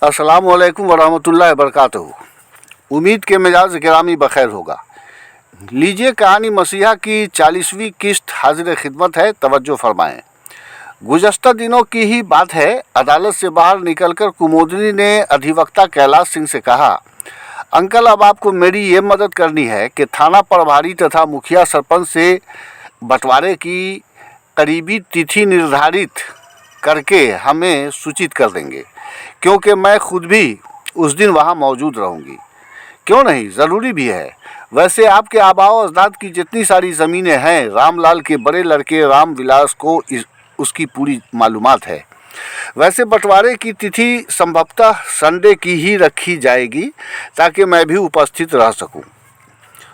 अस्सलाम वालेकुम वरहमतुल्लाहि वबरकातुहू। उम्मीद के मिजाज गिरामी बखैर होगा। लीजिए कहानी मसीहा की 40वीं किस्त हाजिर खिदमत है, तवज्जो फरमाएं। गुज़श्ता दिनों की ही बात है, अदालत से बाहर निकलकर कुमोदिनी ने अधिवक्ता कैलाश सिंह से कहा, अंकल अब आपको मेरी ये मदद करनी है कि थाना प्रभारी तथा मुखिया सरपंच से बंटवारे की करीबी तिथि निर्धारित करके हमें सूचित कर देंगे, क्योंकि मैं खुद भी उस दिन वहाँ मौजूद रहूँगी। क्यों नहीं, ज़रूरी भी है। वैसे आपके आबाओ अजदाद की जितनी सारी ज़मीनें हैं, रामलाल के बड़े लड़के राम विलास को उसकी पूरी मालूमात है। वैसे बंटवारे की तिथि संभवतः संडे की ही रखी जाएगी, ताकि मैं भी उपस्थित रह सकूं।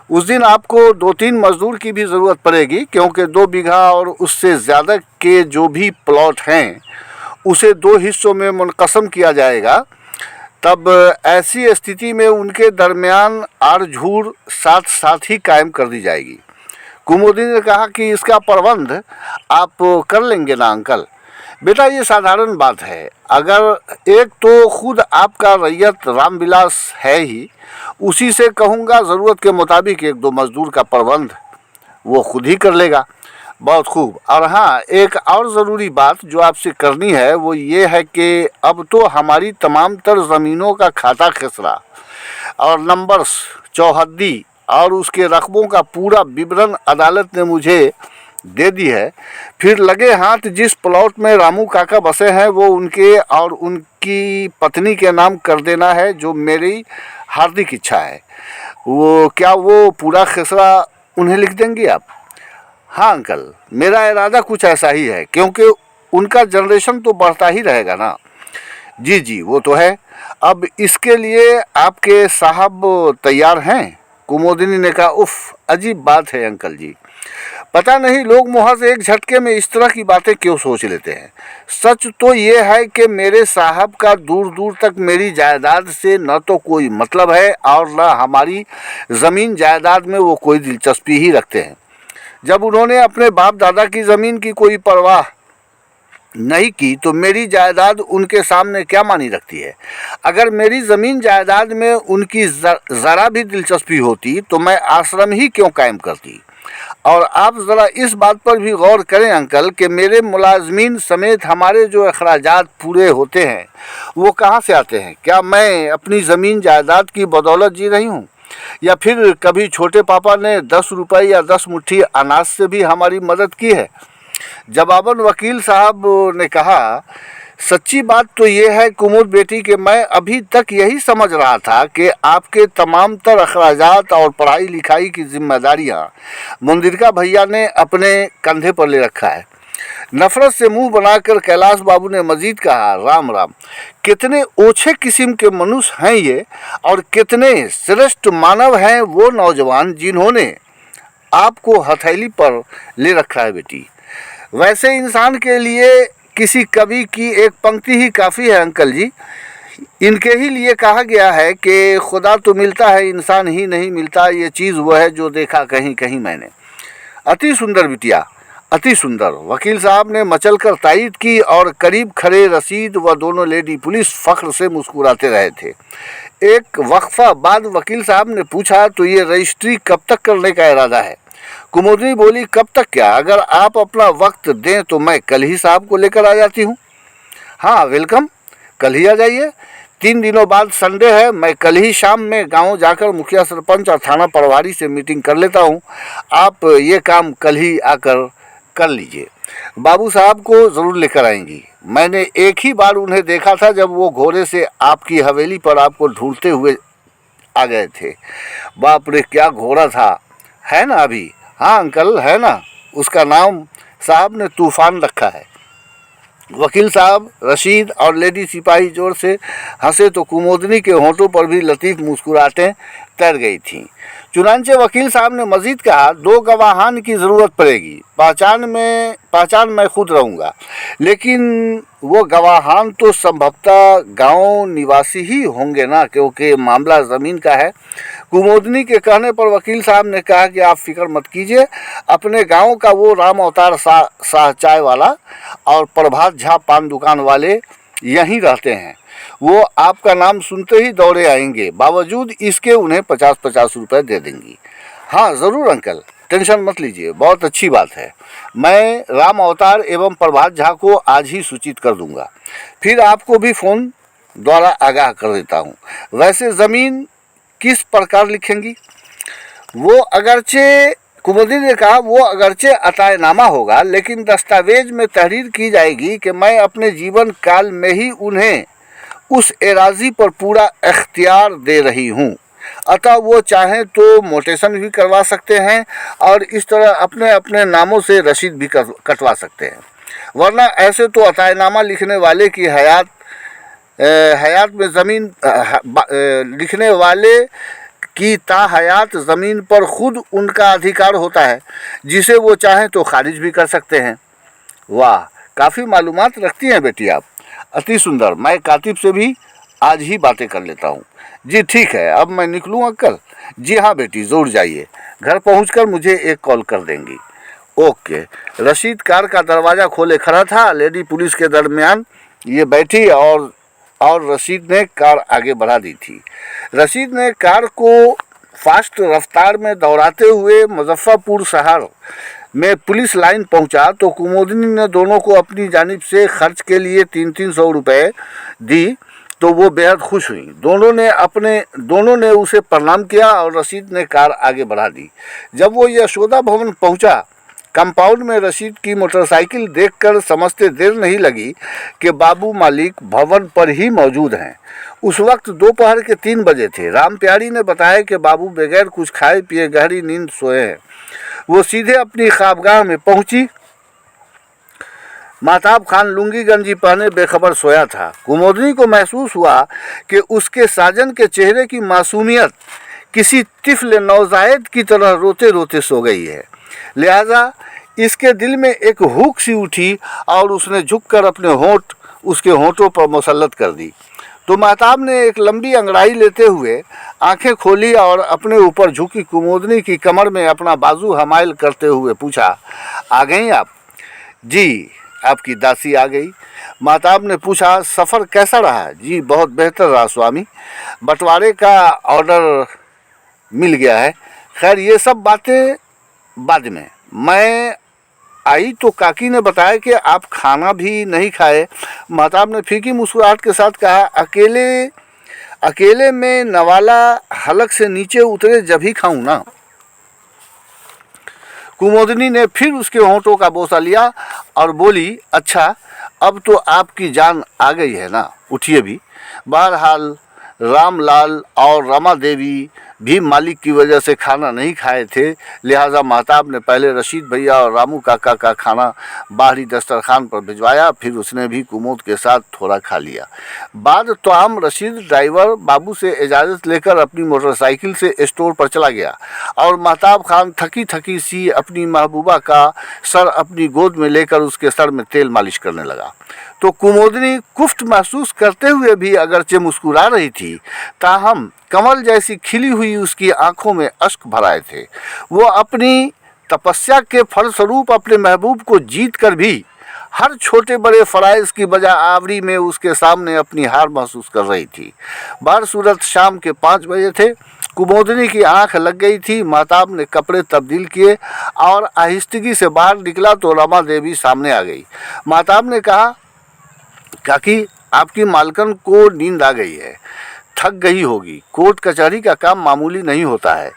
उस दिन आपको 2-3 मजदूर की भी ज़रूरत पड़ेगी, क्योंकि 2 बीघा और उससे ज़्यादा के जो भी प्लॉट हैं उसे 2 हिस्सों में मुनक़सम किया जाएगा। तब ऐसी स्थिति में उनके दरमियान आड़-झूड़ साथ साथ ही कायम कर दी जाएगी। कुमुदिनी ने कहा कि इसका प्रबंध आप कर लेंगे ना अंकल? बेटा, ये साधारण बात है। अगर एक तो खुद आपका रैयत रामविलास है ही, उसी से कहूँगा ज़रूरत के मुताबिक 1-2 मजदूर का प्रबंध वो खुद ही कर लेगा। बहुत खूब। और हाँ, एक और ज़रूरी बात जो आपसे करनी है वो ये है कि अब तो हमारी तमाम तर ज़मीनों का खाता खसरा और नंबर्स, चौहद्दी और उसके रकबों का पूरा विवरण अदालत ने मुझे दे दी है। फिर लगे हाथ जिस प्लॉट में रामू काका बसे हैं वो उनके और उनकी पत्नी के नाम कर देना है, जो मेरी हार्दिक इच्छा है। क्या वो पूरा खसरा उन्हें लिख देंगी आप? हाँ अंकल, मेरा इरादा कुछ ऐसा ही है, क्योंकि उनका जनरेशन तो बढ़ता ही रहेगा ना। जी जी, वो तो है। अब इसके लिए आपके साहब तैयार हैं? कुमुदिनी ने कहा, उफ, अजीब बात है अंकल जी। पता नहीं लोग महज एक झटके में इस तरह की बातें क्यों सोच लेते हैं। सच तो ये है कि मेरे साहब का दूर दूर तक मेरी जायदाद से न तो कोई मतलब है और न हमारी ज़मीन जायदाद में वो कोई दिलचस्पी ही रखते हैं। जब उन्होंने अपने बाप दादा की ज़मीन की कोई परवाह नहीं की तो मेरी जायदाद उनके सामने क्या मानी रखती है। अगर मेरी ज़मीन जायदाद में उनकी ज़रा भी दिलचस्पी होती तो मैं आश्रम ही क्यों कायम करती। और आप ज़रा इस बात पर भी गौर करें अंकल कि मेरे मुलाजमीन समेत हमारे जो अखराजात पूरे होते हैं वो कहाँ से आते हैं? क्या मैं अपनी ज़मीन जायदाद की बदौलत जी रही हूँ, या फिर कभी छोटे पापा ने 10 रुपये या 10 मुट्ठी अनाज से भी हमारी मदद की है? जवाबन वकील साहब ने कहा, सच्ची बात तो ये है कुमुद बेटी कि मैं अभी तक यही समझ रहा था कि आपके तमाम तर अखराजात और पढ़ाई लिखाई की जिम्मेदारियां मुंदिरका भैया ने अपने कंधे पर ले रखा है। नफरत से मुंह बनाकर कैलाश बाबू ने मजीद कहा, राम राम, कितने ओछे किस्म के मनुष्य हैं ये, और कितने श्रेष्ठ मानव हैं वो नौजवान जिन्होंने आपको हथेली पर ले रखा है बेटी। वैसे इंसान के लिए किसी कवि की एक पंक्ति ही काफ़ी है अंकल जी। इनके ही लिए कहा गया है कि खुदा तो मिलता है, इंसान ही नहीं मिलता, ये चीज़ वो है जो देखा कहीं कहीं मैंने। अति सुंदर बिटिया, अति सुंदर। वकील साहब ने मचल कर तायीद की और करीब खड़े रशीद व दोनों लेडी पुलिस फ़ख्र से मुस्कुराते रहे थे। एक वक्फा बाद वकील साहब ने पूछा, तो ये रजिस्ट्री कब तक करने का इरादा है? कुमुदिनी बोली, कब तक क्या, अगर आप अपना वक्त दें तो मैं कल ही साहब को लेकर आ जाती हूँ। हाँ वेलकम, कल ही आ जाइए। 3 दिनों बाद संडे है, मैं कल ही शाम में गांव जाकर मुखिया सरपंच और थाना प्रभारी से मीटिंग कर लेता हूँ। आप ये काम कल ही आकर कर लीजिए। बाबू साहब को ज़रूर लेकर आएंगी। मैंने एक ही बार उन्हें देखा था, जब वो घोड़े से आपकी हवेली पर आपको ढूंढते हुए आ गए थे। बाप रे, क्या घोड़ा था, है ना अभी? हाँ अंकल, है ना। उसका नाम साहब ने तूफ़ान रखा है। वकील साहब, रशीद और लेडी सिपाही जोर से हंसे तो कुमुदिनी के होंठों पर भी लतीफ़ मुस्कुराहटें तैर गई थीं। चुनांचे वकील साहब ने मजीद कहा, 2 गवाहान की ज़रूरत पड़ेगी। पहचान मैं खुद रहूँगा, लेकिन वो गवाहान तो संभवतः गांव निवासी ही होंगे ना, क्योंकि मामला ज़मीन का है। कुमुदिनी के कहने पर वकील साहब ने कहा कि आप फिक्र मत कीजिए, अपने गांव का वो राम अवतार शाह चाय वाला और प्रभात झा पान दुकान वाले यहीं रहते हैं। वो आपका नाम सुनते ही दौड़े आएंगे, बावजूद इसके उन्हें 50-50 रुपये दे देंगी। हाँ ज़रूर अंकल, टेंशन मत लीजिए, बहुत अच्छी बात है। मैं राम अवतार एवं प्रभात झा को आज ही सूचित कर दूंगा, फिर आपको भी फ़ोन द्वारा आगाह कर देता हूँ। वैसे ज़मीन किस प्रकार लिखेंगी? वो अगरचे कुमुदी ने कहा, वो अगरचे अतायनामा होगा, लेकिन दस्तावेज में तहरीर की जाएगी कि मैं अपने जीवन काल में ही उन्हें उस एराजी पर पूरा इख्तियार दे रही हूँ। अतः वो चाहें तो मोटेशन भी करवा सकते हैं और इस तरह अपने अपने नामों से रसीद भी कटवा सकते हैं। वरना ऐसे तो अतायनामा लिखने वाले की हयात में ज़मीन लिखने वाले की ताहयात ज़मीन पर खुद उनका अधिकार होता है, जिसे वो चाहें तो खारिज भी कर सकते हैं। वाह, काफ़ी मालूमात रखती हैं बेटी आप, अति सुंदर। मैं कातिब से भी आज ही बातें कर लेता हूँ। जी ठीक है, अब मैं निकलूँ अंकल? जी हाँ बेटी, ज़रूर जाइए, घर पहुँचकर मुझे एक कॉल कर देंगी। ओके। रशीद कार का दरवाज़ा खोले खड़ा था। लेडी पुलिस के दरमियान ये बैठी और रशीद ने कार आगे बढ़ा दी थी। रशीद ने कार को फास्ट रफ्तार में दौड़ाते हुए मुजफ्फरपुर शहर में पुलिस लाइन पहुंचा तो कुमुदनी ने दोनों को अपनी जानिब से खर्च के लिए 300-300 रुपये दी तो वो बेहद खुश हुई। दोनों ने उसे प्रणाम किया और रशीद ने कार आगे बढ़ा दी। जब वो यशोदा भवन पहुंचा, कंपाउंड में रशीद की मोटरसाइकिल देखकर समझते देर नहीं लगी कि बाबू मालिक भवन पर ही मौजूद हैं। उस वक्त दोपहर के 3 बजे थे। राम प्यारी ने बताया कि बाबू बगैर कुछ खाए पिए गहरी नींद सोए हैं। वो सीधे अपनी ख्वाबगाह में पहुंची। महताब खान लुंगी गंजी पहने बेखबर सोया था। कुमुदनी को महसूस हुआ कि उसके साजन के चेहरे की मासूमियत किसी तिफल नौजायद की तरह रोते रोते सो गई है। लिहाजा इसके दिल में एक हुक सी उठी और उसने झुककर अपने होंठ उसके होंठों पर मुसल्लत कर दी। तो महताब ने एक लंबी अंगड़ाई लेते हुए आंखें खोली और अपने ऊपर झुकी कुमुदनी की कमर में अपना बाजू हमायल करते हुए पूछा, आ गई आप? जी, आपकी दासी आ गई। महताब ने पूछा, सफ़र कैसा रहा? जी बहुत बेहतर रहा स्वामी, बंटवारे का ऑर्डर मिल गया है। खैर ये सब बातें बाद में। मैं आई तो काकी ने बताया कि आप खाना भी नहीं खाए। महताब ने फीकी मुस्कुराहट के साथ कहा, अकेले में नवाला हलक से नीचे उतरे जब ही खाऊं ना। कुमुदनी ने फिर उसके होंठों का बोसा लिया और बोली, अच्छा अब तो आपकी जान आ गई है ना, उठिए भी। बहरहाल रामलाल और रमा देवी भी मालिक की वजह से खाना नहीं खाए थे, लिहाजा महताब ने पहले रशीद भैया और रामू काका का खाना बाहरी दस्तरखान पर भिजवाया। फिर उसने भी कुमुद के साथ थोड़ा खा लिया। बाद तो आम रशीद ड्राइवर बाबू से इजाज़त लेकर अपनी मोटरसाइकिल से स्टोर पर चला गया और महताब खान थकी थकी सी अपनी महबूबा का सर अपनी गोद में लेकर उसके सर में तेल मालिश करने लगा। तो कुमुदनी कुफ्त महसूस करते हुए भी अगरचे मुस्कुरा रही थी, ताहम कमल जैसी खिली हुई उसकी आंखों में अश्क भर आए थे। वो अपनी तपस्या के फलस्वरूप अपने महबूब को जीत कर भी हर छोटे बड़े फ़राइज़ की बजा आवरी में उसके सामने अपनी हार महसूस कर रही थी। बार सूरत शाम के 5 बजे थे। कुमुदनी की आंख लग गई थी। महताब ने कपड़े तब्दील किए और आहिस्तगी से बाहर निकला तो रमा देवी सामने आ गई। महताब ने कहा, काकी आपकी मालकन को नींद आ गई है, थक गई होगी। कोर्ट कचहरी का काम मामूली नहीं होता है।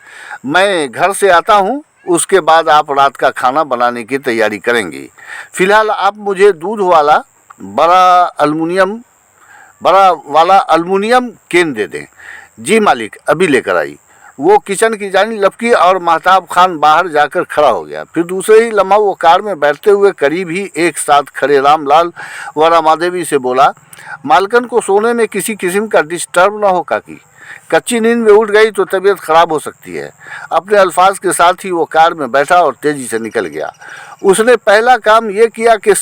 मैं घर से आता हूँ, उसके बाद आप रात का खाना बनाने की तैयारी करेंगी। फिलहाल आप मुझे दूध वाला बड़ा वाला अल्मुनियम केन दे दें। जी मालिक, अभी लेकर आई। वो किचन की जानी लपकी और महताब खान बाहर जाकर खड़ा हो गया। फिर दूसरे ही लम्हा वो कार में बैठते हुए करीब ही एक साथ खड़े रामलाल व रमादेवी से बोला, मालकन को सोने में किसी किस्म का डिस्टर्ब ना हो काकी, कच्ची नींद में उठ गई तो तबीयत खराब हो सकती है। अपने अल्फाज के साथ ही वो कार में बैठा और तेजी से निकल गया। उसने पहला काम ये किया कि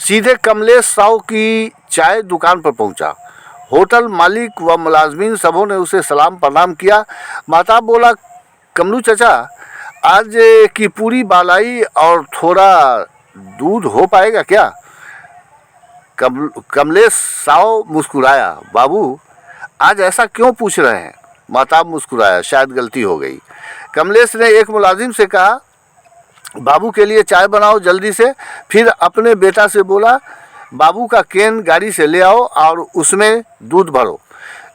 सीधे कमलेश साव की चाय दुकान पर पहुंचा। होटल मालिक व मुलाजमीन सबों ने उसे सलाम प्रणाम किया। महताब बोला, कमलू चचा, आज की पूरी बालाई और थोड़ा दूध हो पाएगा क्या? कमलेश साव मुस्कुराया। बाबू आज ऐसा क्यों पूछ रहे हैं? महताब मुस्कुराया, शायद गलती हो गई। कमलेश ने एक मुलाजिम से कहा, बाबू के लिए चाय बनाओ जल्दी से। फिर अपने बेटा से बोला, बाबू का कैन गाड़ी से ले आओ और उसमें दूध भरो।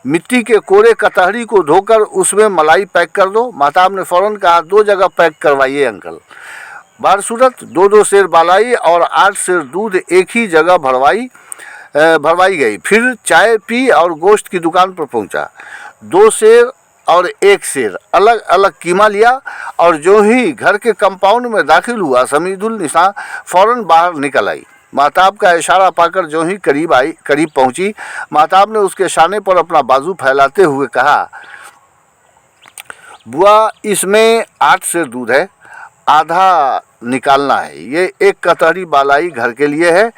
मिट्टी के कोरे कतहरी को धोकर उसमें मलाई पैक कर दो। महताब ने फ़ौरन कहा, 2 जगह पैक करवाइए अंकल। बारसूरत 2-2 सेर बालाई और 8 सेर दूध एक ही जगह भरवाई गई। फिर चाय पी और गोश्त की दुकान पर पहुंचा। 2 सेर और 1 सेर अलग अलग कीमा लिया और जो ही घर के कंपाउंड में दाखिल हुआ, समीदुल निसा फ़ौरन बाहर निकल आई। महताब का इशारा पाकर जो ही करीब पहुंची, महताब ने उसके शाने पर अपना बाजू फैलाते हुए कहा, बुआ इसमें 8 सेर दूध है, आधा निकालना है। ये 1 कतहरी बालाई घर के लिए है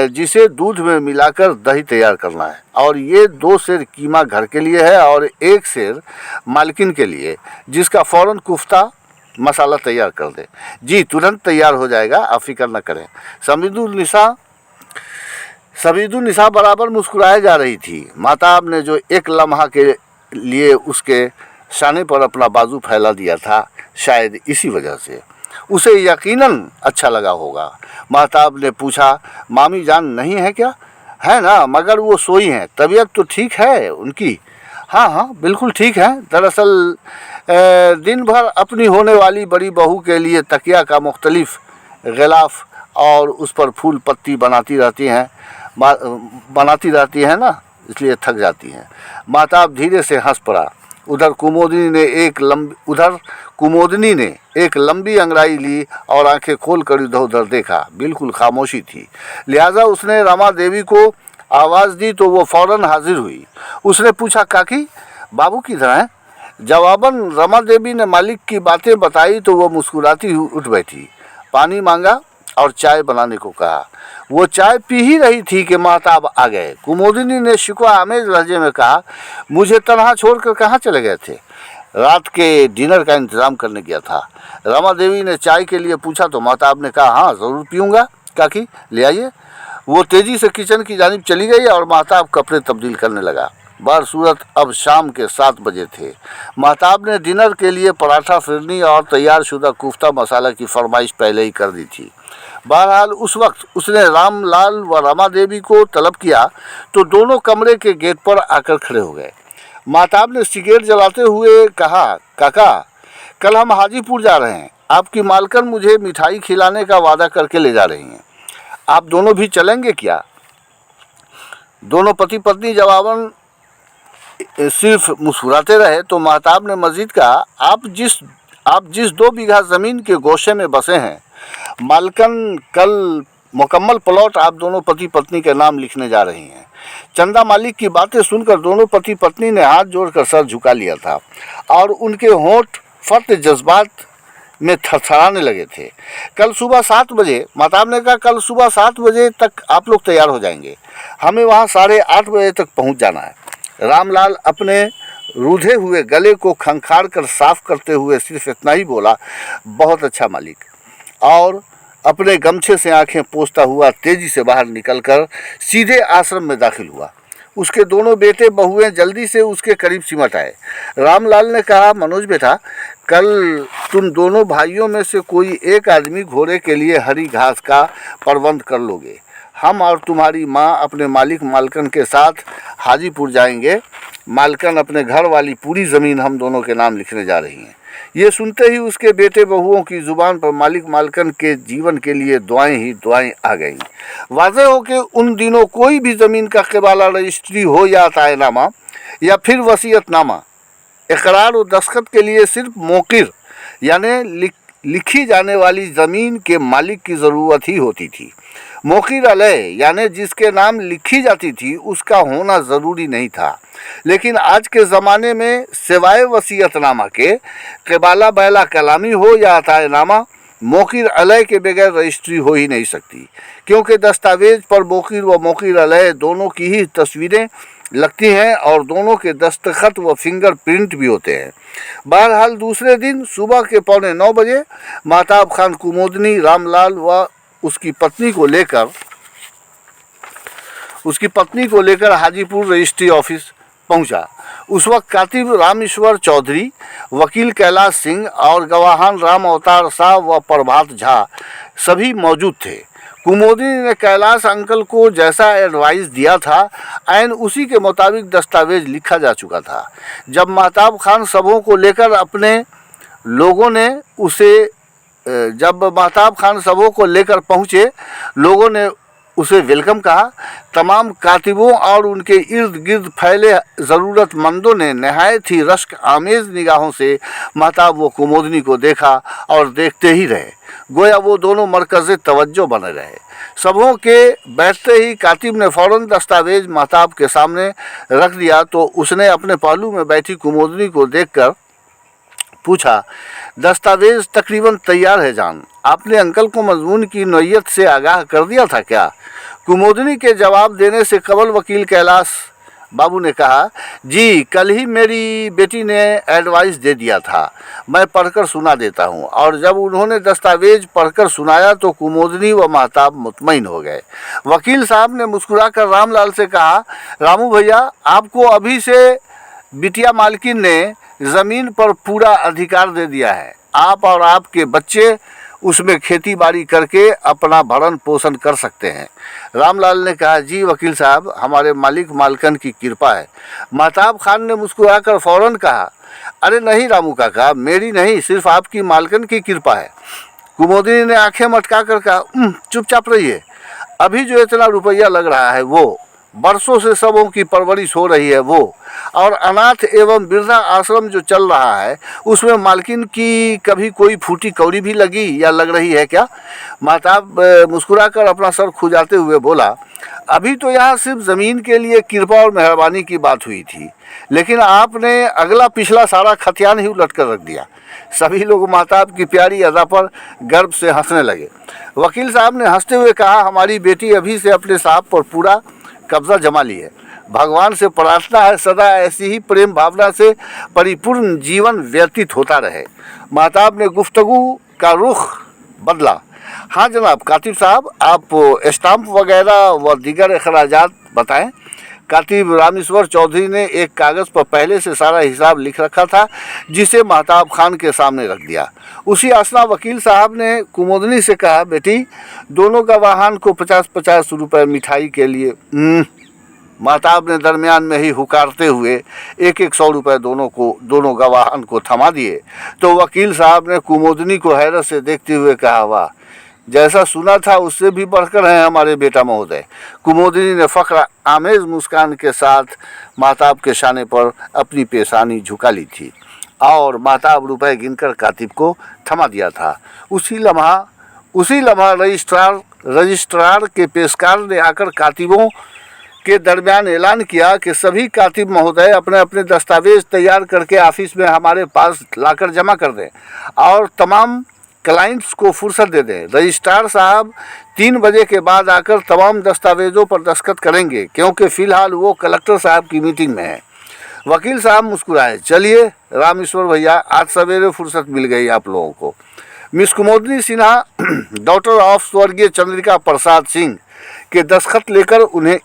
जिसे दूध में मिलाकर दही तैयार करना है, और ये 2 सेर कीमा घर के लिए है और 1 सेर मालकिन के लिए, जिसका फ़ौरन कुफ्ता मसाला तैयार कर दे। जी तुरंत तैयार हो जाएगा, आप फिक्र न करें। समीदुल निसा बराबर मुस्कुराए जा रही थी। महताब ने जो एक लम्हा के लिए उसके शाने पर अपना बाजू फैला दिया था, शायद इसी वजह से उसे यकीनन अच्छा लगा होगा। महताब ने पूछा, मामी जान नहीं है क्या? है ना, मगर वो सोई हैं। तबीयत तो ठीक है उनकी? हाँ बिल्कुल ठीक है। दरअसल दिन भर अपनी होने वाली बड़ी बहू के लिए तकिया का मुख्तलिफ गिलाफ और उस पर फूल पत्ती बनाती रहती हैं ना, इसलिए थक जाती हैं। महताब धीरे से हंस पड़ा। उधर कुमोदिनी ने एक लंबी अंगड़ाई ली और आंखें खोल कर इधर उधर देखा। बिल्कुल खामोशी थी, लिहाजा उसने रमा देवी को आवाज़ दी तो वो फ़ौरन हाजिर हुई। उसने पूछा, काकी बाबू किधर हैं? जवाबन रमा देवी ने मालिक की बातें बताई तो वो मुस्कुराती हुई उठ बैठी, पानी मांगा और चाय बनाने को कहा। वो चाय पी ही रही थी कि महताब आ गए। कुमोदिनी ने शिकवा आमेज लहजे में कहा, मुझे तनहा छोड़कर कहाँ चले गए थे? रात के डिनर का इंतज़ाम करने गया था। रमा देवी ने चाय के लिए पूछा तो महताब ने कहा, हाँ ज़रूर पीऊँगा काकी, ले आइए। वो तेज़ी से किचन की जानिब चली गई और महताब कपड़े तब्दील करने लगा। बारसूरत अब शाम के 7 बजे थे। महताब ने डिनर के लिए पराठा, फिरनी और तैयार शुदा कोफ्ता मसाला की फरमाइश पहले ही कर दी थी। बहरहाल उस वक्त उसने रामलाल व रमा देवी को तलब किया तो दोनों कमरे के गेट पर आकर खड़े हो गए। महताब ने सिगरेट जलाते हुए कहा, काका कल हम हाजीपुर जा रहे हैं, आपकी मालकन मुझे मिठाई खिलाने का वादा करके ले जा रही हैं, आप दोनों भी चलेंगे क्या? दोनों पति पत्नी जवाबन सिर्फ मुस्कुराते रहे तो महताब ने मजीद कहा, आप जिस 2 बीघा ज़मीन के गोशे में बसे हैं, मालकन कल मुकम्मल प्लॉट आप दोनों पति पत्नी के नाम लिखने जा रही हैं। चंदा मालिक की बातें सुनकर दोनों पति पत्नी ने हाथ जोड़कर सर झुका लिया था और उनके होंठ फट जज्बात में थरथराने लगे थे। कल सुबह 7 बजे, महताब ने कहा, कल सुबह 7 बजे तक आप लोग तैयार हो जाएंगे, हमें वहाँ 8:30 बजे तक पहुँच जाना है। रामलाल अपने रूधे हुए गले को खंखार कर साफ करते हुए सिर्फ इतना ही बोला, बहुत अच्छा मालिक, और अपने गमछे से आंखें पोंछता हुआ तेजी से बाहर निकलकर सीधे आश्रम में दाखिल हुआ। उसके दोनों बेटे बहुएं जल्दी से उसके करीब सिमट आए। रामलाल ने कहा, मनोज बेटा, कल तुम दोनों भाइयों में से कोई एक आदमी घोड़े के लिए हरी घास का प्रबंध कर लोगे। हम और तुम्हारी माँ अपने मालिक मालकन के साथ हाजीपुर जाएंगे। मालकन अपने घर वाली पूरी ज़मीन हम दोनों के नाम लिखने जा रही हैं। ये सुनते ही उसके बेटे बहुओं की ज़ुबान पर मालिक मालकन के जीवन के लिए दुआएं ही दुआएं आ गईं। वाज़ेह हो कि उन दिनों कोई भी ज़मीन का क़बाला रजिस्ट्री हो या तायनामा या फिर वसीयतनामा, इकरार और दस्तखत के लिए सिर्फ मोकिर यानी लिखी जाने वाली ज़मीन के मालिक की ज़रूरत ही होती थी। मोकिर अलह यानी जिसके नाम लिखी जाती थी उसका होना ज़रूरी नहीं था। लेकिन आज के ज़माने में सिवाय वसीयतनामा के क़बाला बैला कलामी हो या अतायनामा, मोकिर अलह के बगैर रजिस्ट्री हो ही नहीं सकती, क्योंकि दस्तावेज़ पर मोकिर व मोकिर अलह दोनों की ही तस्वीरें लगती हैं और दोनों के दस्तखत व फिंगर प्रिंट भी होते हैं। बहरहाल दूसरे दिन सुबह के 8:45 बजे महताब खान कुमोदिनी, रामलाल व उसकी पत्नी को लेकर उसकी पत्नी को लेकर हाजीपुर रजिस्ट्री ऑफिस पहुंचा। उस वक्त कातिब रामेश्वर चौधरी, वकील कैलाश सिंह और गवाहान राम अवतार शाह व प्रभात झा सभी मौजूद थे। कुमोदिनी ने कैलाश अंकल को जैसा एडवाइस दिया था ऐन उसी के मुताबिक दस्तावेज लिखा जा चुका था। जब महताब खान सबों को लेकर अपने लोगों ने पहुंचे, लोगों ने उसे वेलकम कहा। तमाम कातिबों और उनके इर्द गिर्द फैले ज़रूरतमंदों ने नहायत ही रश्क आमेज़ निगाहों से महताब व कुमोदिनी को देखा और देखते ही रहे, गोया वो दोनों मरकज़े तवज्जो बने रहे। सबों के बैठते ही कातिब ने फ़ौरन दस्तावेज महताब के सामने रख दिया तो उसने अपने पहलू में बैठी कुमोदिनी को देखकर पूछा, दस्तावेज तकरीबन तैयार है जान, आपने अंकल को मजमून की नौयत से आगाह कर दिया था क्या? कुमोदिनी के जवाब देने से कबल वकील कैलाश बाबू ने कहा, जी कल ही मेरी बेटी ने एडवाइस दे दिया था, मैं पढ़कर सुना देता हूँ। और जब उन्होंने दस्तावेज पढ़कर सुनाया तो कुमोदिनी व महताब मुतमईन हो गए। वकील साहब ने मुस्कुराकर रामलाल से कहा, रामू भैया, आपको अभी से बिटिया मालकिन ने ज़मीन पर पूरा अधिकार दे दिया है। आप और आपके बच्चे उसमें खेती बाड़ी करके अपना भरण पोषण कर सकते हैं। रामलाल ने कहा, जी वकील साहब, हमारे मालिक मालकन की कृपा है। महताब खान ने मुस्कुराकर फ़ौरन कहा, अरे नहीं रामू काका, मेरी नहीं, सिर्फ आपकी मालकन की कृपा है। कुमोदिनी ने आंखें मटका कर कहा, चुपचाप रहिए, अभी जो इतना रुपया लग रहा है वो, बरसों से सबों की परवरिश हो रही है वो, और अनाथ एवं वृद्धा आश्रम जो चल रहा है उसमें मालकिन की कभी कोई फूटी कौड़ी भी लगी या लग रही है क्या? महताब मुस्कुराकर अपना सर खुजाते हुए बोला, अभी तो यहाँ सिर्फ ज़मीन के लिए कृपा और मेहरबानी की बात हुई थी, लेकिन आपने अगला पिछला सारा खतियान ही उलट कर रख दिया। सभी लोग महताब की प्यारी अदा पर गर्व से हंसने लगे। वकील साहब ने हंसते हुए कहा, हमारी बेटी अभी से अपने साहब पर पूरा कब्जा जमा ली है। भगवान से प्रार्थना है सदा ऐसी ही प्रेम भावना से परिपूर्ण जीवन व्यतीत होता रहे। महताब ने गुफ्तगू का रुख बदला। हाँ जनाब कातिब साहब, आप स्टाम्प वगैरह व दीगर अखराजात बताएं। कातिब रामेश्वर चौधरी ने एक कागज़ पर पहले से सारा हिसाब लिख रखा था, जिसे महताब खान के सामने रख दिया। उसी असना वकील साहब ने कुमोदिनी से कहा, बेटी, दोनों गवाहान को 50-50 रुपये मिठाई के लिए। महताब ने दरमियान में ही हुकारते हुए 100 रुपये दोनों गवाहान को थमा दिए तो वकील साहब ने कुमोदिनी को हैरत से देखते हुए कहा, वाह, जैसा सुना था उससे भी बढ़कर हैं हमारे बेटा महोदय। कुमोदिनी ने फ़ख्र आमेज़ मुस्कान के साथ महताब के शाने पर अपनी पेशानी झुका ली थी और महताब रुपए गिनकर कातिब को थमा दिया था। उसी लम्हा रजिस्ट्रार के पेशकार ने आकर कातिबों के दरमियान ऐलान किया कि सभी कातिब महोदय अपने अपने दस्तावेज तैयार करके ऑफिस में हमारे पास लाकर जमा कर दें और तमाम क्लाइंट्स को फुर्सत दे दें। रजिस्ट्रार साहब 3 बजे के बाद आकर तमाम दस्तावेज़ों पर दस्तखत करेंगे, क्योंकि फ़िलहाल वो कलेक्टर साहब की मीटिंग में है। वकील साहब मुस्कुराए, चलिए रामेश्वर भैया, आज सवेरे फुर्सत मिल गई आप लोगों को। Miss Kumodini Sinha, daughter of स्वर्गीय चंद्रिका प्रसाद सिंह के दस्तखत लेकर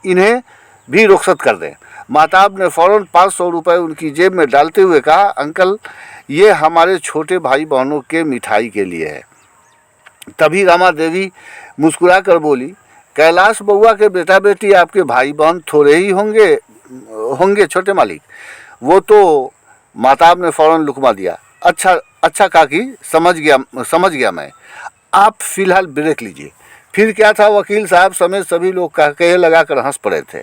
इन्हें भी रुखसत कर दें। महताब ने फ़ौरन 500 रुपये उनकी जेब में डालते हुए कहा, अंकल, ये हमारे छोटे भाई बहनों के मिठाई के लिए है। तभी रमा देवी मुस्कुरा कर बोली, कैलाश बउआ के बेटा बेटी आपके भाई बहन थोड़े ही होंगे छोटे मालिक, वो तो। महताब ने फ़ौरन लुकमा दिया, अच्छा काकी, समझ गया मैं, आप फ़िलहाल ब्रेक लीजिए। फिर क्या था, वकील साहब समेत सभी लोग कहे लगाकर हंस पड़े थे।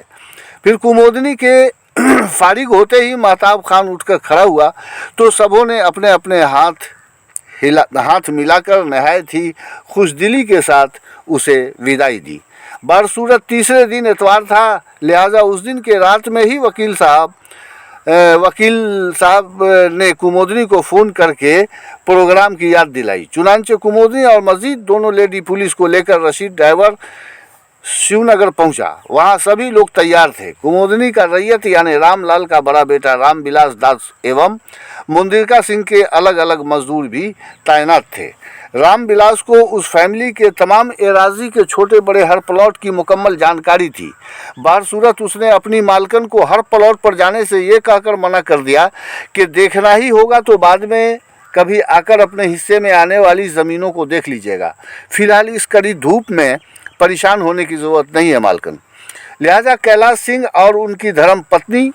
फिर कुमोदिनी के फारिग होते ही महताब खान उठकर खड़ा हुआ तो सबों ने अपने अपने हाथ मिलाकर नहायत ही खुशदिली के साथ उसे विदाई दी। बरसूरत तीसरे दिन इतवार था, लिहाजा उस दिन के रात में ही वकील साहब ने कुमोदिनी को फ़ोन करके प्रोग्राम की याद दिलाई। चुनांचे कुमोदिनी और मजीद दोनों लेडी पुलिस को लेकर रशीद ड्राइवर शिवनगर पहुंचा। वहां सभी लोग तैयार थे। कुमुदनी का रैयत यानी रामलाल का बड़ा बेटा रामविलास दास एवं मुंदिरका सिंह के अलग अलग मजदूर भी तैनात थे। रामविलास को उस फैमिली के तमाम एराजी के छोटे बड़े हर प्लॉट की मुकम्मल जानकारी थी। बारसूरत उसने अपनी मालकन को हर प्लॉट पर जाने से ये कहकर मना कर दिया कि देखना ही होगा तो बाद में कभी आकर अपने हिस्से में आने वाली ज़मीनों को देख लीजिएगा। फिलहाल इस कड़ी धूप में परेशान होने की ज़रूरत नहीं है मालकन। लिहाजा कैलाश सिंह और उनकी धर्म पत्नी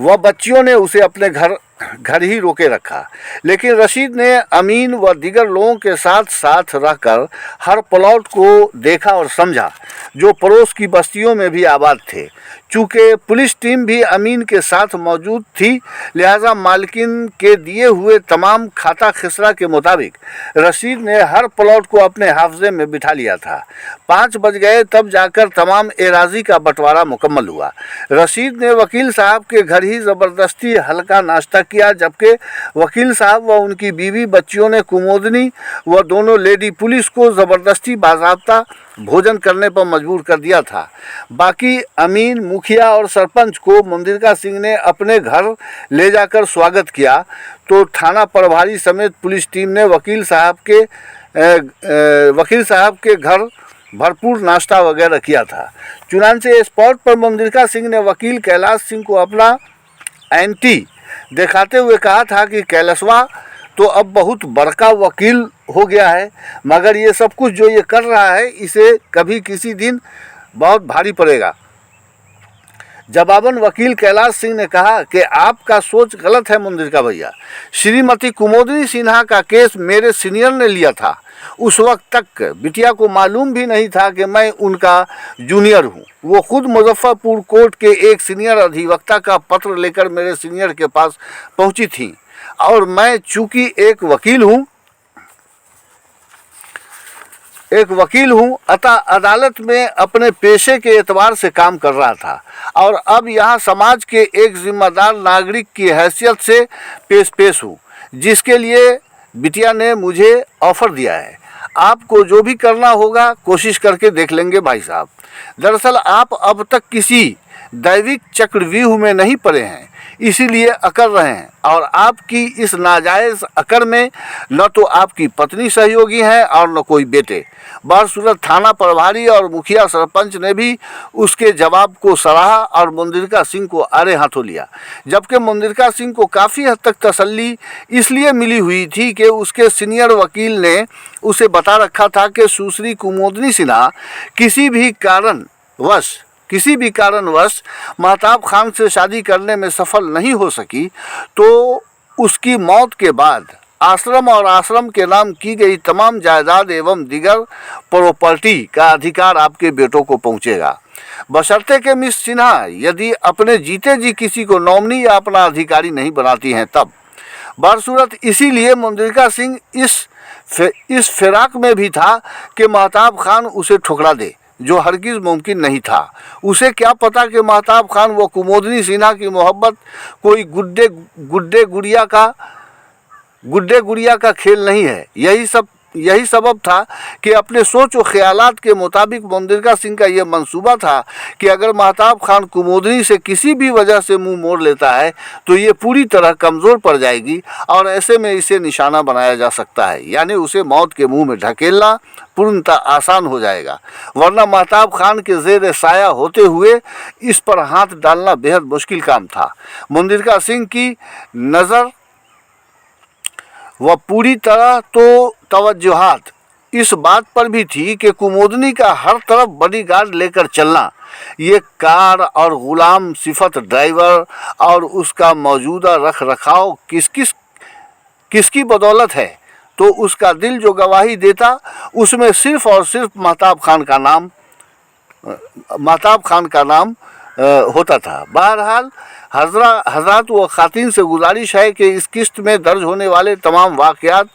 व बच्चियों ने उसे अपने घर ही रोके रखा। लेकिन रशीद ने अमीन व दीगर लोगों के साथ साथ रहकर हर प्लॉट को देखा और समझा जो पड़ोस की बस्तियों में भी आबाद थे। चूँकि पुलिस टीम भी अमीन के साथ मौजूद थी, लिहाजा मालकिन के दिए हुए तमाम खाता खसरा के मुताबिक रशीद ने हर प्लॉट को अपने हाफजे में बिठा लिया था। 5 बज गए तब जाकर तमाम एराजी का बंटवारा मुकम्मल हुआ। रशीद ने वकील साहब के घर ही ज़बरदस्ती हल्का नाश्ता किया, जबकि वकील साहब व उनकी बीवी बच्चियों ने कुमुदनी व दोनों लेडी पुलिस को ज़बरदस्ती बाज़ाब्ता भोजन करने पर मजबूर कर दिया था। बाकी अमीन, मुखिया और सरपंच को मुंदिरका सिंह ने अपने घर ले जाकर स्वागत किया, तो थाना प्रभारी समेत पुलिस टीम ने वकील साहब के घर भरपूर नाश्ता वगैरह किया था। चुनांचे स्पॉट पर मुंदिरका सिंह ने वकील कैलाश सिंह को अपना एंटी दिखाते हुए कहा था कि कैलाशवा तो अब बहुत बड़का वकील हो गया है, मगर ये सब कुछ जो ये कर रहा है इसे कभी किसी दिन बहुत भारी पड़ेगा। जवाबन वकील कैलाश सिंह ने कहा कि आपका सोच गलत है मुंदिरका भैया। श्रीमती कुमुदनी सिन्हा का केस मेरे सीनियर ने लिया था। उस वक्त तक बिटिया को मालूम भी नहीं था कि मैं उनका जूनियर हूँ। वो खुद मुजफ्फरपुर कोर्ट के एक सीनियर अधिवक्ता का पत्र लेकर मेरे सीनियर के पास पहुँची थी और मैं चूँकि एक वकील हूँ अतः अदालत में अपने पेशे के एतबार से काम कर रहा था और अब यहाँ समाज के एक जिम्मेदार नागरिक की हैसियत से पेश हूँ, जिसके लिए बिटिया ने मुझे ऑफ़र दिया है। आपको जो भी करना होगा कोशिश करके देख लेंगे भाई साहब। दरअसल आप अब तक किसी दैविक चक्रव्यूह में नहीं पड़े हैं, इसीलिए अकड़ रहे हैं और आपकी इस नाजायज़ अकड़ में न तो आपकी पत्नी सहयोगी है और न कोई बेटे। बारसूरत थाना प्रभारी और मुखिया सरपंच ने भी उसके जवाब को सराहा और मुंदिरका सिंह को आड़े हाथों लिया, जबकि मुंदिरका सिंह को काफ़ी हद तक तसल्ली इसलिए मिली हुई थी कि उसके सीनियर वकील ने उसे बता रखा था कि सुश्री कुमुदनी सिन्हा किसी भी कारणवश महताब खान से शादी करने में सफल नहीं हो सकी, तो उसकी मौत के बाद आश्रम और आश्रम के नाम की गई तमाम जायदाद एवं दीगर प्रॉपर्टी का अधिकार आपके बेटों को पहुंचेगा, बशर्ते कि मिस सिन्हा यदि अपने जीते जी किसी को नॉमिनी या अपना अधिकारी नहीं बनाती हैं तब। बारसूरत इसीलिए मुंदिरका सिंह इस फिराक में भी था कि महताब खान उसे ठुकरा दे, जो हरगिज़ मुमकिन नहीं था। उसे क्या पता कि महताब खान व कुमुदनी सिन्हा की मोहब्बत कोई गुड्डे गुड़िया का खेल नहीं है। यही सबब था कि अपने सोच व ख्यालात के मुताबिक मुंदिरका सिंह का यह मंसूबा था कि अगर महताब खान कुमुदनी से किसी भी वजह से मुंह मोड़ लेता है तो ये पूरी तरह कमज़ोर पड़ जाएगी और ऐसे में इसे निशाना बनाया जा सकता है, यानी उसे मौत के मुंह में ढकेलना पूर्णतः आसान हो जाएगा, वरना महताब खान के ज़ेर साया होते हुए इस पर हाथ डालना बेहद मुश्किल काम था। मुंदिरका सिंह की नज़र वह पूरी तरह तो तवज्जुहात इस बात पर भी थी कि कुमुदनी का हर तरफ बॉडीगार्ड लेकर चलना, ये कार और ग़ुलाम सिफत ड्राइवर और उसका मौजूदा रख रखाव किसकी बदौलत है, तो उसका दिल जो गवाही देता उसमें सिर्फ़ और सिर्फ महताब खान का नाम होता था। बहरहाल हज़रात व ख़ातिन से गुजारिश है कि इस किस्त में दर्ज होने वाले तमाम वाक़यात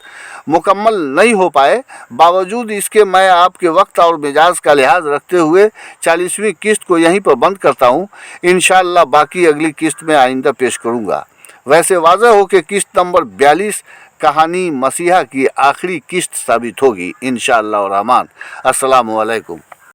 मुकम्मल नहीं हो पाए, बावजूद इसके मैं आपके वक्त और मिजाज का लिहाज रखते हुए 40वीं किस्त को यहीं पर बंद करता हूँ। इंशाअल्लाह बाकी अगली किस्त में आइंदा पेश करूँगा। वैसे वाज़ह हो कि किस्त नंबर 42 कहानी मसीहा की आखिरी किस्त साबित होगी इंशाअल्लाह रहमान। अस्सलामु अलैकुम।